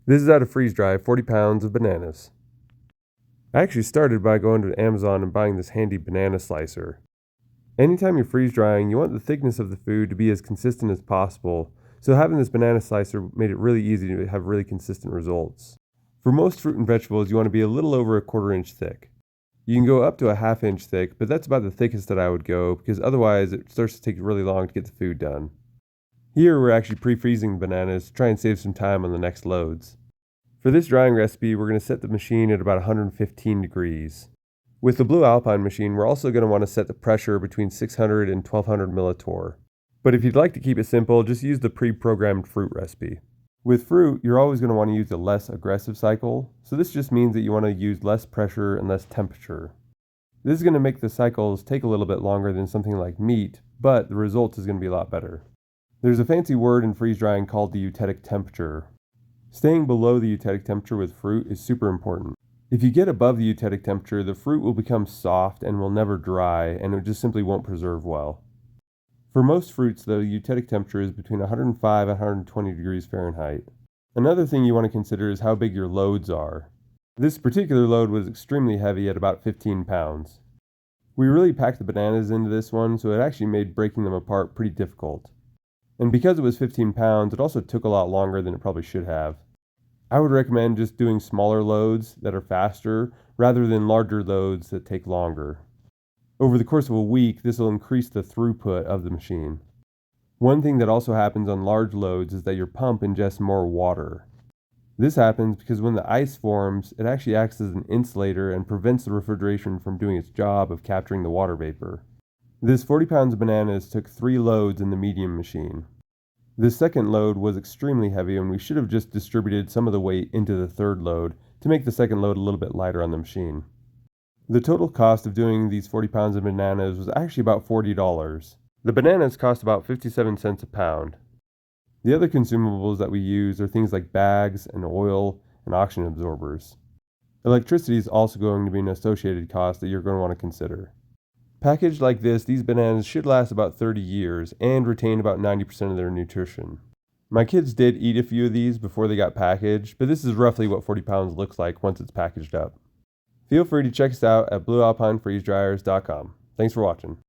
This is how to freeze dry 40 pounds of bananas. I actually started by going to Amazon and buying this handy banana slicer. Anytime you're freeze drying, you want the thickness of the food to be as consistent as possible, so having this banana slicer made it really easy to have really consistent results. For most fruit and vegetables, you want to be a little over a quarter-inch thick. You can go up to a half-inch thick, but that's about the thickest that I would go because otherwise it starts to take really long to get the food done. Here we're actually pre-freezing the bananas to try and save some time on the next loads. For this drying recipe, we're going to set the machine at about 115 degrees. With the Blue Alpine machine, we're also going to want to set the pressure between 600 and 1200 millitorr. But if you'd like to keep it simple, just use the pre-programmed fruit recipe. With fruit, you're always going to want to use a less aggressive cycle, so this just means that you want to use less pressure and less temperature. This is going to make the cycles take a little bit longer than something like meat, but the result is going to be a lot better. There's a fancy word in freeze drying called the eutectic temperature. Staying below the eutectic temperature with fruit is super important. If you get above the eutectic temperature, the fruit will become soft and will never dry, and it just simply won't preserve well. For most fruits, the eutectic temperature is between 105 and 120 degrees Fahrenheit. Another thing you want to consider is how big your loads are. This particular load was extremely heavy at about 15 pounds. We really packed the bananas into this one, so it actually made breaking them apart pretty difficult. And because it was 15 pounds, it also took a lot longer than it probably should have. I would recommend just doing smaller loads that are faster rather than larger loads that take longer. Over the course of a week, this will increase the throughput of the machine. One thing that also happens on large loads is that your pump ingests more water. This happens because when the ice forms, it actually acts as an insulator and prevents the refrigeration from doing its job of capturing the water vapor. This 40 pounds of bananas took 3 loads in the medium machine. This second load was extremely heavy, and we should have just distributed some of the weight into the third load to make the second load a little bit lighter on the machine. The total cost of doing these 40 pounds of bananas was actually about $40. The bananas cost about 57 cents a pound. The other consumables that we use are things like bags and oil and oxygen absorbers. Electricity is also going to be an associated cost that you're going to want to consider. Packaged like this, these bananas should last about 30 years and retain about 90% of their nutrition. My kids did eat a few of these before they got packaged, but this is roughly what 40 pounds looks like once it's packaged up. Feel free to check us out at bluealpinefreezedryers.com. Thanks for watching.